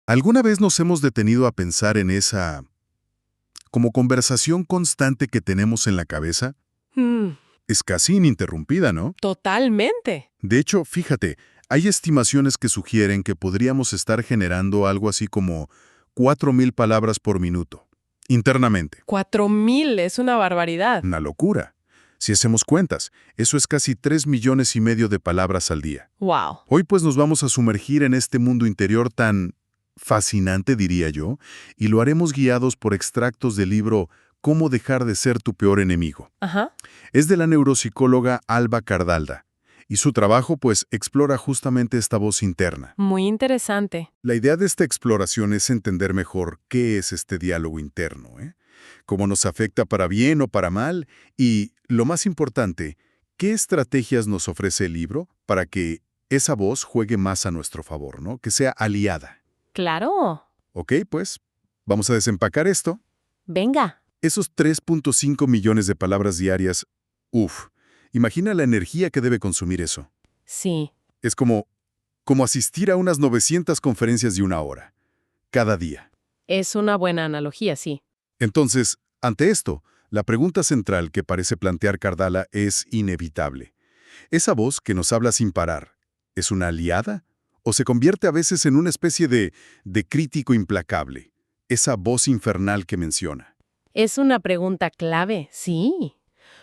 ¿Alguna vez nos hemos detenido a pensar en esa como conversación constante que tenemos en la cabeza? Mm, Es casi ininterrumpida, ¿no? totalmente. De hecho, fíjate, hay estimaciones que sugieren que podríamos estar generando algo así como 4.000 palabras por minuto, internamente. 4.000 es una barbaridad. Una locura. Si hacemos cuentas, eso es casi 3,5 millones de palabras al día. Wow. Hoy pues nos vamos a sumergir en este mundo interior tan fascinante, diría yo, y lo haremos guiados por extractos del libro Cómo dejar de ser tu peor enemigo. Ajá. Es de la neuropsicóloga Alba Cardalda, y su trabajo pues explora justamente esta voz interna. Muy interesante. La idea de esta exploración es entender mejor qué es este diálogo interno, cómo nos afecta para bien o para mal, y, lo más importante, qué estrategias nos ofrece el libro para que esa voz juegue más a nuestro favor, ¿no? Que sea aliada. Claro. Ok, pues, vamos a desempacar esto. Venga. Esos 3,5 millones de palabras diarias, uff, imagina la energía que debe consumir eso. Sí. Es como asistir a unas 900 conferencias de 1 hora, cada día. Es una buena analogía, sí. Entonces, ante esto, la pregunta central que parece plantear Cardala es inevitable. ¿Esa voz que nos habla sin parar, es una aliada? ¿O se convierte a veces en una especie de crítico implacable? Esa voz infernal que menciona. Es una pregunta clave, sí.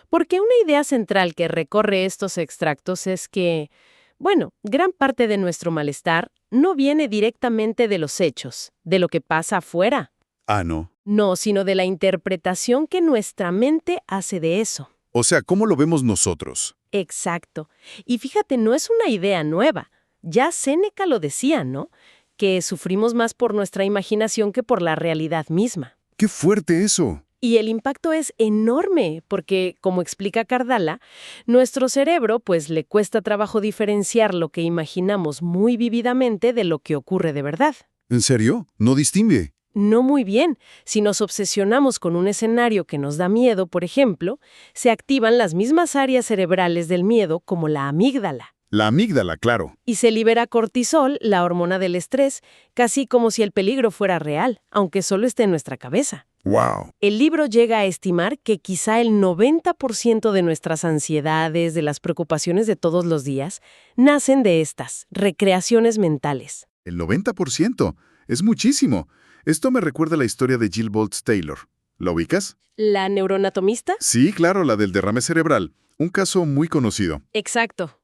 Porque una idea central que recorre estos extractos es que, bueno, gran parte de nuestro malestar no viene directamente de los hechos, de lo que pasa afuera. Ah, no. No, sino de la interpretación que nuestra mente hace de eso. O sea, ¿cómo lo vemos nosotros? Exacto. Y fíjate, no es una idea nueva. Ya Séneca lo decía, ¿no? Que sufrimos más por nuestra imaginación que por la realidad misma. ¡Qué fuerte eso! Y el impacto es enorme, porque, como explica Cardala, nuestro cerebro pues le cuesta trabajo diferenciar lo que imaginamos muy vívidamente de lo que ocurre de verdad. ¿En serio? ¿No distingue? No muy bien. Si nos obsesionamos con un escenario que nos da miedo, por ejemplo, se activan las mismas áreas cerebrales del miedo como la amígdala. La amígdala, claro. Y se libera cortisol, la hormona del estrés, casi como si el peligro fuera real, aunque solo esté en nuestra cabeza. ¡Wow! El libro llega a estimar que quizá el 90% de nuestras ansiedades, de las preocupaciones de todos los días, nacen de estas recreaciones mentales. El 90%. Es muchísimo. Esto me recuerda la historia de Jill Boltz Taylor. ¿La ubicas? ¿La neuroanatomista? Sí, claro, la del derrame cerebral. Un caso muy conocido. Exacto.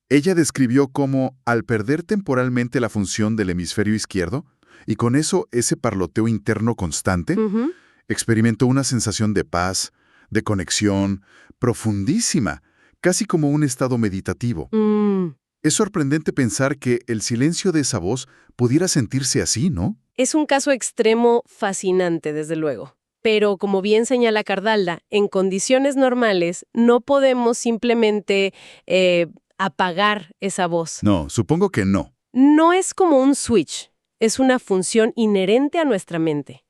Ella describió cómo, al perder temporalmente la función del hemisferio izquierdo, y con eso ese parloteo interno constante, Ujú. experimentó una sensación de paz, de conexión, profundísima, casi como un estado meditativo. Es sorprendente pensar que el silencio de esa voz pudiera sentirse así, ¿no? Es un caso extremo fascinante, desde luego. Pero, como bien señala Cardalda, en condiciones normales no podemos simplemente apagar esa voz. No, supongo que no. No es como un switch, es una función inherente a nuestra mente.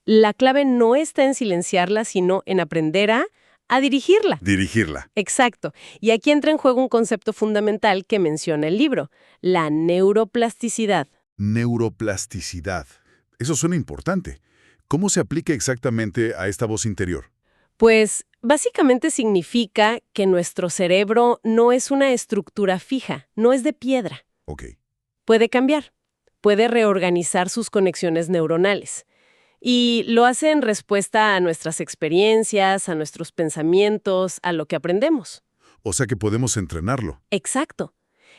La clave no está en silenciarla, sino en aprender a dirigirla. Dirigirla. Exacto. Y aquí entra en juego un concepto fundamental que menciona el libro, la neuroplasticidad. Neuroplasticidad. Eso suena importante. ¿Cómo se aplica exactamente a esta voz interior? Pues básicamente significa que nuestro cerebro no es una estructura fija, no es de piedra. Ok. Puede cambiar, puede reorganizar sus conexiones neuronales. Y lo hace en respuesta a nuestras experiencias, a nuestros pensamientos, a lo que aprendemos. O sea que podemos entrenarlo. Exacto.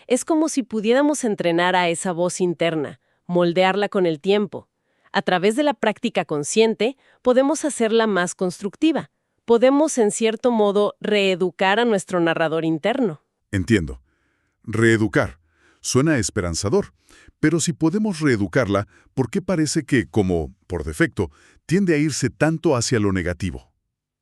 Es como si pudiéramos entrenar a esa voz interna, moldearla con el tiempo. A través de la práctica consciente, podemos hacerla más constructiva. Podemos, en cierto modo, reeducar a nuestro narrador interno. Entiendo. Reeducar. Suena esperanzador. Pero si podemos reeducarla, ¿por qué parece que, como por defecto, tiende a irse tanto hacia lo negativo?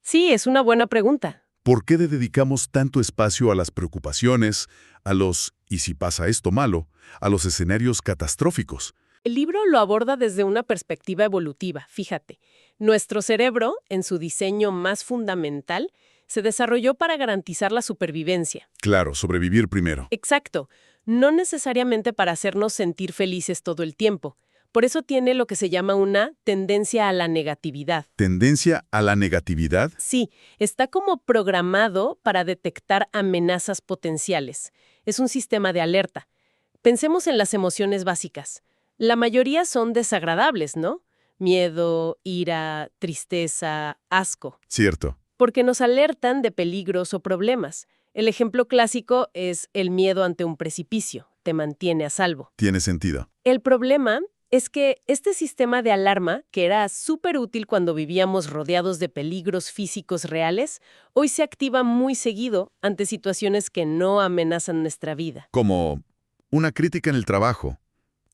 Sí, es una buena pregunta. ¿Por qué le dedicamos tanto espacio a las preocupaciones, a los «y si pasa esto malo», a los escenarios catastróficos? El libro lo aborda desde una perspectiva evolutiva, fíjate. Nuestro cerebro, en su diseño más fundamental, se desarrolló para garantizar la supervivencia. Claro, sobrevivir primero. Exacto. No necesariamente para hacernos sentir felices todo el tiempo. Por eso tiene lo que se llama una tendencia a la negatividad. ¿Tendencia a la negatividad? Sí, está como programado para detectar amenazas potenciales. Es un sistema de alerta. Pensemos en las emociones básicas. La mayoría son desagradables, ¿no? Miedo, ira, tristeza, asco. Cierto. Porque nos alertan de peligros o problemas. El ejemplo clásico es el miedo ante un precipicio. Te mantiene a salvo. Tiene sentido. El problema es que este sistema de alarma, que era súper útil cuando vivíamos rodeados de peligros físicos reales, hoy se activa muy seguido ante situaciones que no amenazan nuestra vida. Como una crítica en el trabajo,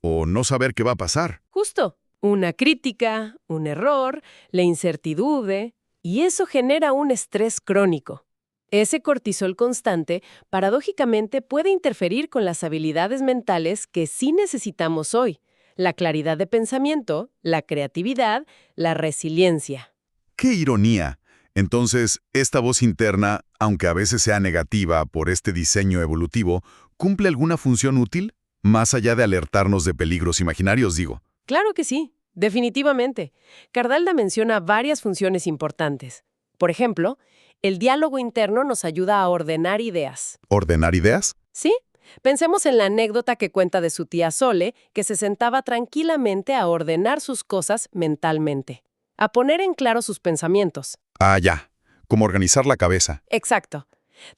o no saber qué va a pasar. Justo, una crítica, un error, la incertidumbre, y eso genera un estrés crónico. Ese cortisol constante, paradójicamente, puede interferir con las habilidades mentales que sí necesitamos hoy: la claridad de pensamiento, la creatividad, la resiliencia. ¡Qué ironía! Entonces, esta voz interna, aunque a veces sea negativa por este diseño evolutivo, ¿cumple alguna función útil? Más allá de alertarnos de peligros imaginarios, digo. Claro que sí, definitivamente. Cardalda menciona varias funciones importantes. Por ejemplo, el diálogo interno nos ayuda a ordenar ideas. ¿Ordenar ideas? ¿Sí? Pensemos en la anécdota que cuenta de su tía Sole, que se sentaba tranquilamente a ordenar sus cosas mentalmente, a poner en claro sus pensamientos. Ah, ya. Como organizar la cabeza. Exacto.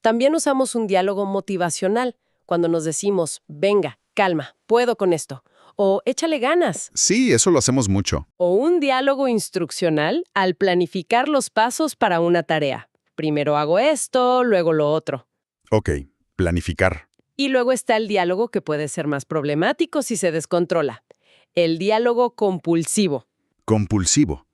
También usamos un diálogo motivacional, cuando nos decimos, venga, calma, puedo con esto, o échale ganas. Sí, eso lo hacemos mucho. O un diálogo instruccional al planificar los pasos para una tarea. Primero hago esto, luego lo otro. Ok, planificar. Y luego está el diálogo que puede ser más problemático si se descontrola. El diálogo compulsivo. Compulsivo.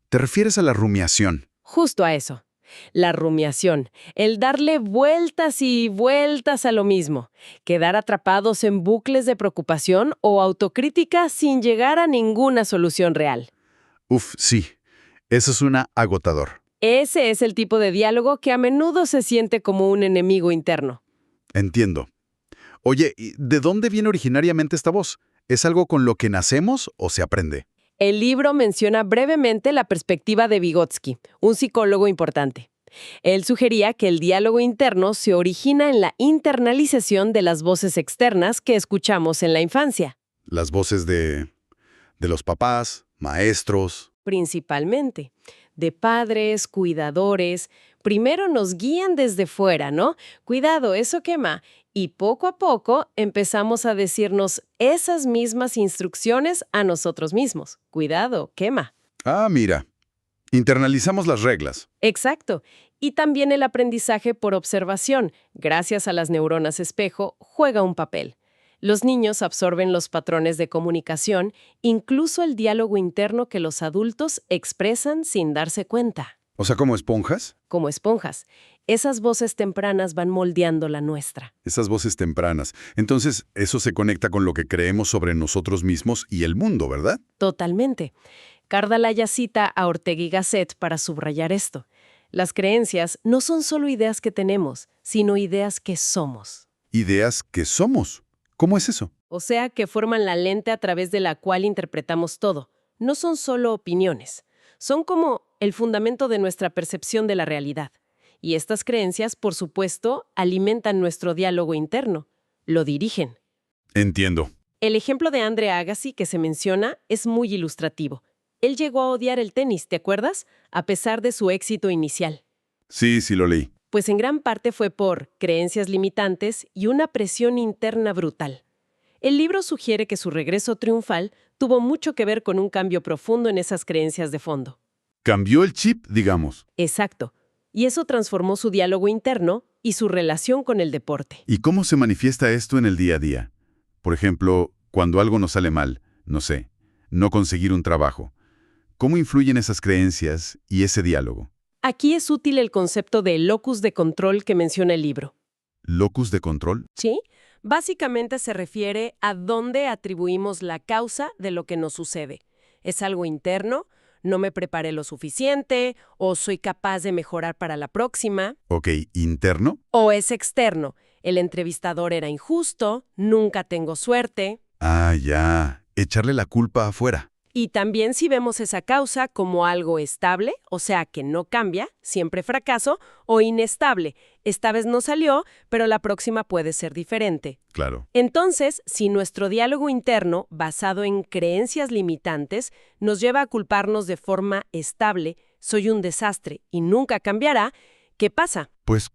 ¿Te refieres a la rumiación? Justo a eso. La rumiación, el darle vueltas y vueltas a lo mismo, quedar atrapados en bucles de preocupación o autocrítica sin llegar a ninguna solución real. Uf, sí. Eso es una agotador. Ese es el tipo de diálogo que a menudo se siente como un enemigo interno. Entiendo. Oye, ¿y de dónde viene originariamente esta voz? ¿Es algo con lo que nacemos o se aprende? El libro menciona brevemente la perspectiva de Vygotsky, un psicólogo importante. Él sugería que el diálogo interno se origina en la internalización de las voces externas que escuchamos en la infancia. Las voces de los papás, maestros. Principalmente, de padres, cuidadores. Primero nos guían desde fuera, ¿no? Cuidado, eso quema. Y poco a poco empezamos a decirnos esas mismas instrucciones a nosotros mismos. Cuidado, quema. Ah, mira. Internalizamos las reglas. Exacto. Y también el aprendizaje por observación, gracias a las neuronas espejo, juega un papel. Los niños absorben los patrones de comunicación, incluso el diálogo interno que los adultos expresan sin darse cuenta. O sea, como esponjas. Como esponjas, esas voces tempranas van moldeando la nuestra. Esas voces tempranas. Entonces, eso se conecta con lo que creemos sobre nosotros mismos y el mundo, ¿verdad? Totalmente. Cardalaya cita a Ortega y Gasset para subrayar esto. Las creencias no son solo ideas que tenemos, sino ideas que somos. Ideas que somos. ¿Cómo es eso? O sea, que forman la lente a través de la cual interpretamos todo. No son solo opiniones. Son como el fundamento de nuestra percepción de la realidad. Y estas creencias, por supuesto, alimentan nuestro diálogo interno. Lo dirigen. Entiendo. El ejemplo de Andre Agassi que se menciona es muy ilustrativo. Él llegó a odiar el tenis, ¿te acuerdas? A pesar de su éxito inicial. Sí, sí lo leí. Pues en gran parte fue por creencias limitantes y una presión interna brutal. El libro sugiere que su regreso triunfal tuvo mucho que ver con un cambio profundo en esas creencias de fondo. Cambió el chip, digamos. Exacto. Y eso transformó su diálogo interno y su relación con el deporte. ¿Y cómo se manifiesta esto en el día a día? Por ejemplo, cuando algo nos sale mal, no sé, no conseguir un trabajo. ¿Cómo influyen esas creencias y ese diálogo? Aquí es útil el concepto de locus de control que menciona el libro. ¿Locus de control? ¿Sí? Básicamente se refiere a dónde atribuimos la causa de lo que nos sucede. ¿Es algo interno? ¿No me preparé lo suficiente? ¿O soy capaz de mejorar para la próxima? Ok, ¿interno? ¿O es externo? El entrevistador era injusto, nunca tengo suerte. Ah, ya. echarle la culpa afuera. Y también si vemos esa causa como algo estable, o sea, que no cambia, siempre fracaso, o inestable, esta vez no salió, pero la próxima puede ser diferente. Claro. Entonces, si nuestro diálogo interno, basado en creencias limitantes, nos lleva a culparnos de forma estable, soy un desastre y nunca cambiará, ¿qué pasa? Pues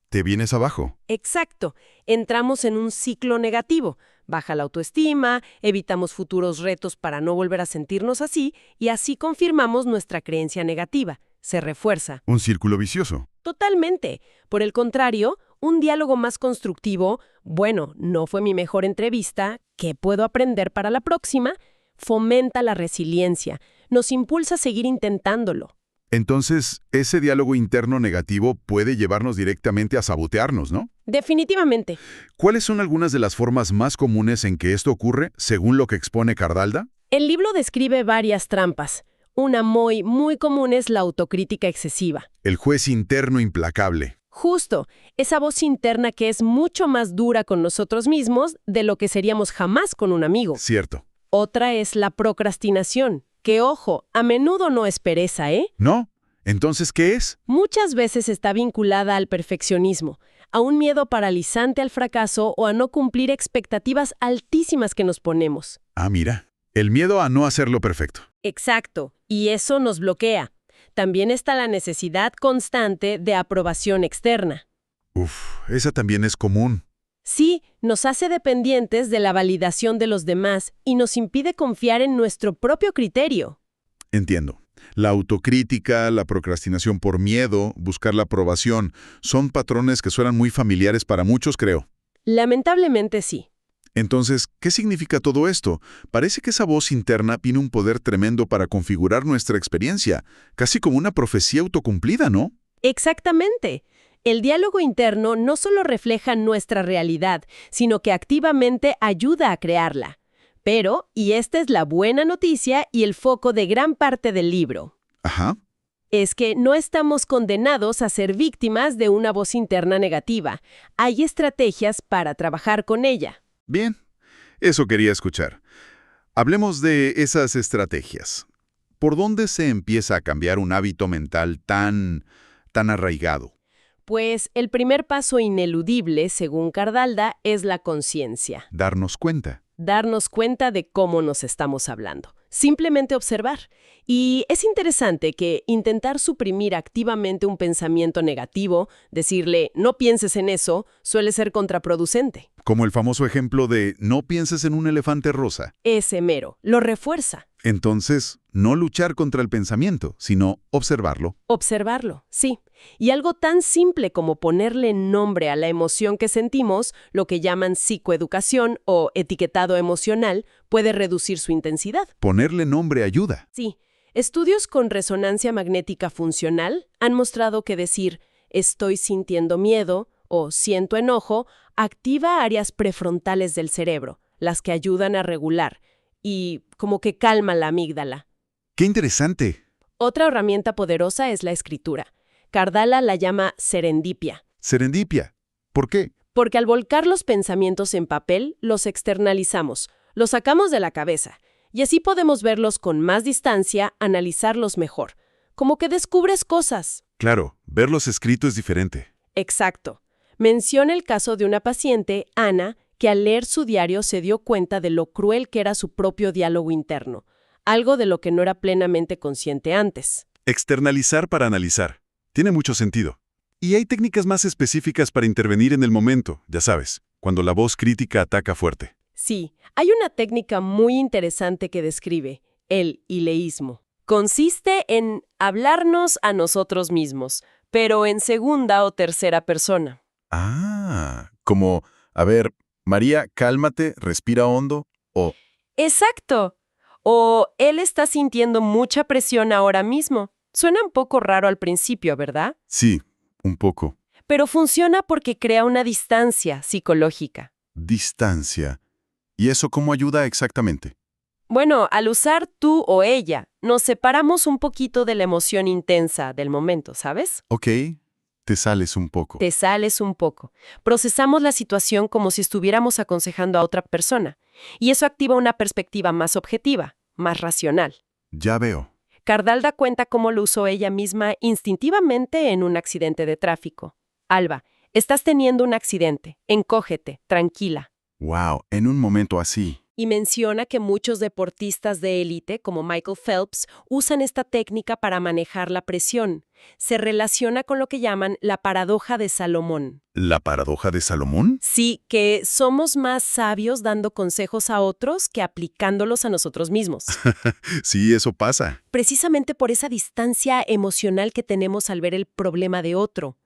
te vienes abajo. Exacto, entramos en un ciclo negativo. Baja la autoestima, evitamos futuros retos para no volver a sentirnos así y así confirmamos nuestra creencia negativa. Se refuerza. Un círculo vicioso. Totalmente. Por el contrario, un diálogo más constructivo, bueno, no fue mi mejor entrevista, ¿qué puedo aprender para la próxima? Fomenta la resiliencia, nos impulsa a seguir intentándolo. Entonces, ese diálogo interno negativo puede llevarnos directamente a sabotearnos, ¿no? Definitivamente. ¿Cuáles son algunas de las formas más comunes en que esto ocurre, según lo que expone Cardalda? El libro describe varias trampas. Una muy común es la autocrítica excesiva. El juez interno implacable. Justo, esa voz interna que es mucho más dura con nosotros mismos de lo que seríamos jamás con un amigo. Cierto. Otra es la procrastinación, que ojo, a menudo no es pereza, ¿eh? ¿No? Entonces, ¿qué es? Muchas veces está vinculada al perfeccionismo, a un miedo paralizante al fracaso o a no cumplir expectativas altísimas que nos ponemos. Ah, mira. El miedo a no hacerlo perfecto. Exacto, y eso nos bloquea. También está la necesidad constante de aprobación externa. Esa también es común. Sí, nos hace dependientes de la validación de los demás y nos impide confiar en nuestro propio criterio. Entiendo. La autocrítica, la procrastinación por miedo, buscar la aprobación, son patrones que suenan muy familiares para muchos, creo. Lamentablemente sí. Entonces, ¿qué significa todo esto? Parece que esa voz interna tiene un poder tremendo para configurar nuestra experiencia, casi como una profecía autocumplida, ¿no? Exactamente. El diálogo interno no solo refleja nuestra realidad, sino que activamente ayuda a crearla. Pero, y esta es la buena noticia y el foco de gran parte del libro, Ajá. es que no estamos condenados a ser víctimas de una voz interna negativa. Hay estrategias para trabajar con ella. Bien, eso quería escuchar. Hablemos de esas estrategias. ¿Por dónde se empieza a cambiar un hábito mental tan arraigado? Pues el primer paso ineludible, según Cardalda, es la conciencia. Darnos cuenta. Darnos cuenta de cómo nos estamos hablando. Simplemente observar. Y es interesante que intentar suprimir activamente un pensamiento negativo, decirle no pienses en eso, suele ser contraproducente. Como el famoso ejemplo de no pienses en un elefante rosa. Ese mero lo refuerza. Entonces, no luchar contra el pensamiento, sino observarlo. Observarlo, sí. Y algo tan simple como ponerle nombre a la emoción que sentimos, lo que llaman psicoeducación o etiquetado emocional, puede reducir su intensidad. Ponerle nombre ayuda. Sí. Estudios con resonancia magnética funcional han mostrado que decir estoy sintiendo miedo o siento enojo activa áreas prefrontales del cerebro, las que ayudan a regular y como que calma la amígdala. ¡Qué interesante! Otra herramienta poderosa es la escritura. Cardala la llama serendipia. Serendipia. ¿Por qué? Porque al volcar los pensamientos en papel, los externalizamos, los sacamos de la cabeza, y así podemos verlos con más distancia, analizarlos mejor. Como que descubres cosas. Claro, verlos escrito es diferente. Exacto. Menciona el caso de una paciente, Ana, que al leer su diario se dio cuenta de lo cruel que era su propio diálogo interno, algo de lo que no era plenamente consciente antes. Externalizar para analizar. Tiene mucho sentido. Y hay técnicas más específicas para intervenir en el momento, ya sabes, cuando la voz crítica ataca fuerte. Sí, hay una técnica muy interesante que describe, el ileísmo. Consiste en hablarnos a nosotros mismos, pero en segunda o tercera persona. Como, a ver, María, cálmate, respira hondo, o... ¡Exacto! O él está sintiendo mucha presión ahora mismo. Suena un poco raro al principio, ¿verdad? Sí, un poco. Pero funciona porque crea una distancia psicológica. Distancia. ¿Y eso cómo ayuda exactamente? Bueno, al usar tú o ella, nos separamos un poquito de la emoción intensa del momento, ¿sabes? Ok, te sales un poco. Te sales un poco. Procesamos la situación como si estuviéramos aconsejando a otra persona. Y eso activa una perspectiva más objetiva, más racional. Ya veo. Cardal da cuenta cómo lo usó ella misma instintivamente en un accidente de tráfico. Alba, estás teniendo un accidente. Encógete, tranquila. Wow, en un momento así. Y menciona que muchos deportistas de élite, como Michael Phelps, usan esta técnica para manejar la presión. Se relaciona con lo que llaman la paradoja de Salomón. ¿La paradoja de Salomón? Sí, que somos más sabios dando consejos a otros que aplicándolos a nosotros mismos. Sí, eso pasa. Precisamente por esa distancia emocional que tenemos al ver el problema de otro.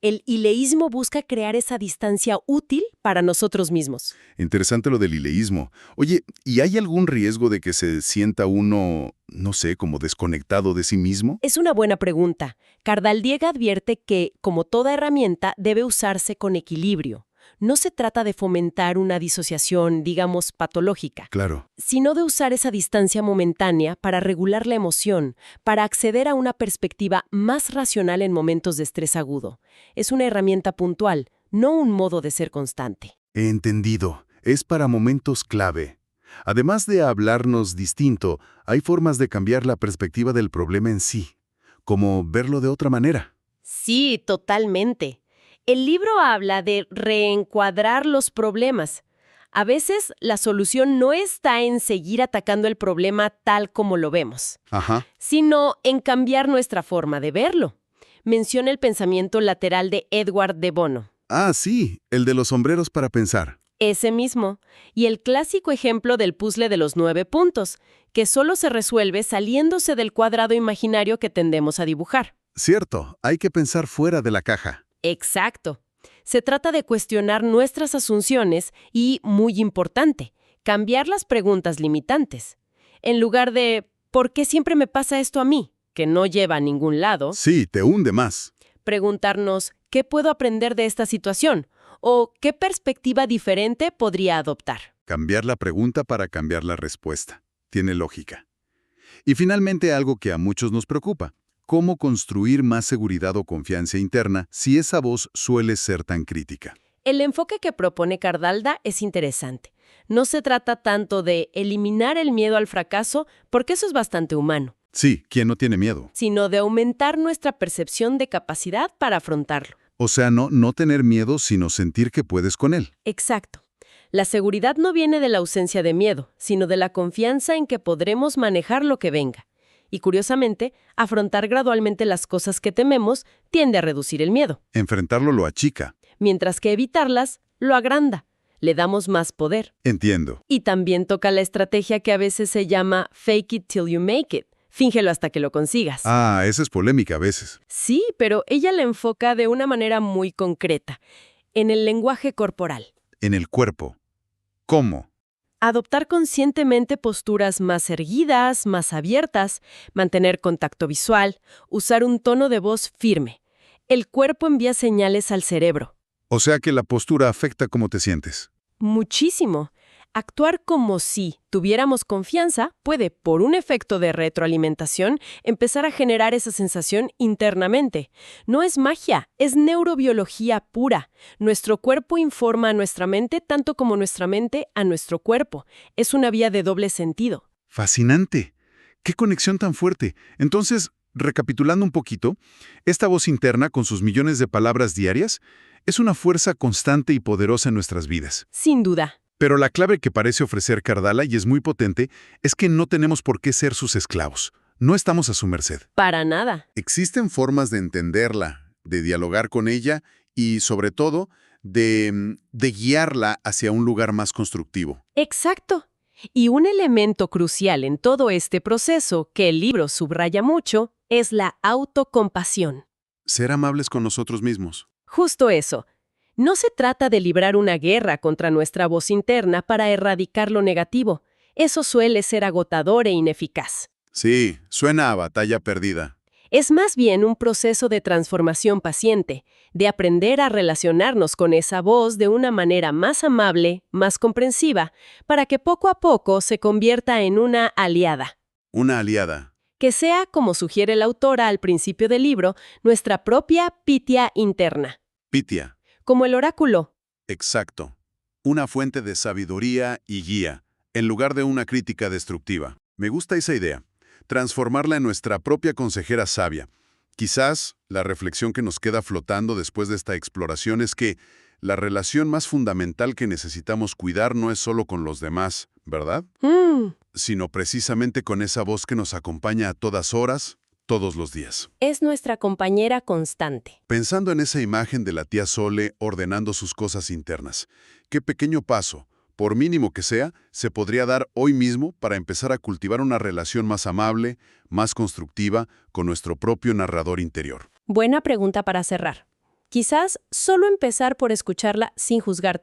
El ileísmo busca crear esa distancia útil para nosotros mismos. Interesante lo del ileísmo. Oye, ¿y hay algún riesgo de que se sienta uno, no sé, como desconectado de sí mismo? Es una buena pregunta. Cardaldiega advierte que, como toda herramienta, debe usarse con equilibrio. No se trata de fomentar una disociación, digamos, patológica, Claro. sino de usar esa distancia momentánea para regular la emoción, para acceder a una perspectiva más racional en momentos de estrés agudo. Es una herramienta puntual, no un modo de ser constante. He entendido. Es para momentos clave. Además de hablarnos distinto, hay formas de cambiar la perspectiva del problema en sí, como verlo de otra manera. Sí, totalmente. El libro habla de reencuadrar los problemas. A veces la solución no está en seguir atacando el problema tal como lo vemos, Ajá. sino en cambiar nuestra forma de verlo. Menciona el pensamiento lateral de Edward de Bono. Ah, sí, el de los sombreros para pensar. Ese mismo. Y el clásico ejemplo del puzzle de los 9 puntos, que solo se resuelve saliéndose del cuadrado imaginario que tendemos a dibujar. Cierto, hay que pensar fuera de la caja. Exacto. Se trata de cuestionar nuestras asunciones y, muy importante, cambiar las preguntas limitantes. En lugar de ¿por qué siempre me pasa esto a mí?, que no lleva a ningún lado, Sí, te hunde más. preguntarnos ¿qué puedo aprender de esta situación? ¿O qué perspectiva diferente podría adoptar? Cambiar la pregunta para cambiar la respuesta. Tiene lógica. Y finalmente algo que a muchos nos preocupa. ¿Cómo construir más seguridad o confianza interna si esa voz suele ser tan crítica? El enfoque que propone Cardalda es interesante. No se trata tanto de eliminar el miedo al fracaso, porque eso es bastante humano, Sí, ¿quién no tiene miedo? sino de aumentar nuestra percepción de capacidad para afrontarlo. O sea, no tener miedo, sino sentir que puedes con él. Exacto. La seguridad no viene de la ausencia de miedo, sino de la confianza en que podremos manejar lo que venga. Y curiosamente, afrontar gradualmente las cosas que tememos tiende a reducir el miedo, Enfrentarlo lo achica. mientras que evitarlas lo agranda. Le damos más poder. Entiendo. Y también toca la estrategia que a veces se llama fake it till you make it. Fíngelo hasta que lo consigas. Ah, esa es polémica a veces. Sí, pero ella la enfoca de una manera muy concreta, en el lenguaje corporal. En el cuerpo. ¿Cómo? Adoptar conscientemente posturas más erguidas, más abiertas, mantener contacto visual, usar un tono de voz firme. El cuerpo envía señales al cerebro. O sea que la postura afecta cómo te sientes. Muchísimo. Actuar como si tuviéramos confianza puede, por un efecto de retroalimentación, empezar a generar esa sensación internamente. No es magia, es neurobiología pura. Nuestro cuerpo informa a nuestra mente tanto como nuestra mente a nuestro cuerpo. Es una vía de doble sentido. Fascinante. ¡Qué conexión tan fuerte! Entonces, recapitulando un poquito, esta voz interna con sus millones de palabras diarias es una fuerza constante y poderosa en nuestras vidas. Sin duda. Pero la clave que parece ofrecer Cardala, y es muy potente, es que no tenemos por qué ser sus esclavos. No estamos a su merced. Para nada. Existen formas de entenderla, de dialogar con ella y, sobre todo, de guiarla hacia un lugar más constructivo. Exacto. Y un elemento crucial en todo este proceso, que el libro subraya mucho, es la autocompasión. Ser amables con nosotros mismos. Justo eso. No se trata de librar una guerra contra nuestra voz interna para erradicar lo negativo. Eso suele ser agotador e ineficaz. Sí, suena a batalla perdida. Es más bien un proceso de transformación paciente, de aprender a relacionarnos con esa voz de una manera más amable, más comprensiva, para que poco a poco se convierta en una aliada. Una aliada. Que sea, como sugiere la autora al principio del libro, nuestra propia pitia interna. Pitia. Como el oráculo. Exacto. Una fuente de sabiduría y guía. en lugar de una crítica destructiva. Me gusta esa idea. Transformarla en nuestra propia consejera sabia. Quizás la reflexión que nos queda flotando después de esta exploración es que la relación más fundamental que necesitamos cuidar no es solo con los demás, ¿verdad? Sino precisamente con esa voz que nos acompaña a todas horas, todos los días. Es nuestra compañera constante. Pensando en esa imagen de la tía Sole ordenando sus cosas internas, ¿qué pequeño paso, por mínimo que sea, se podría dar hoy mismo para empezar a cultivar una relación más amable, más constructiva, con nuestro propio narrador interior? Buena pregunta para cerrar. Quizás solo empezar por escucharla sin juzgar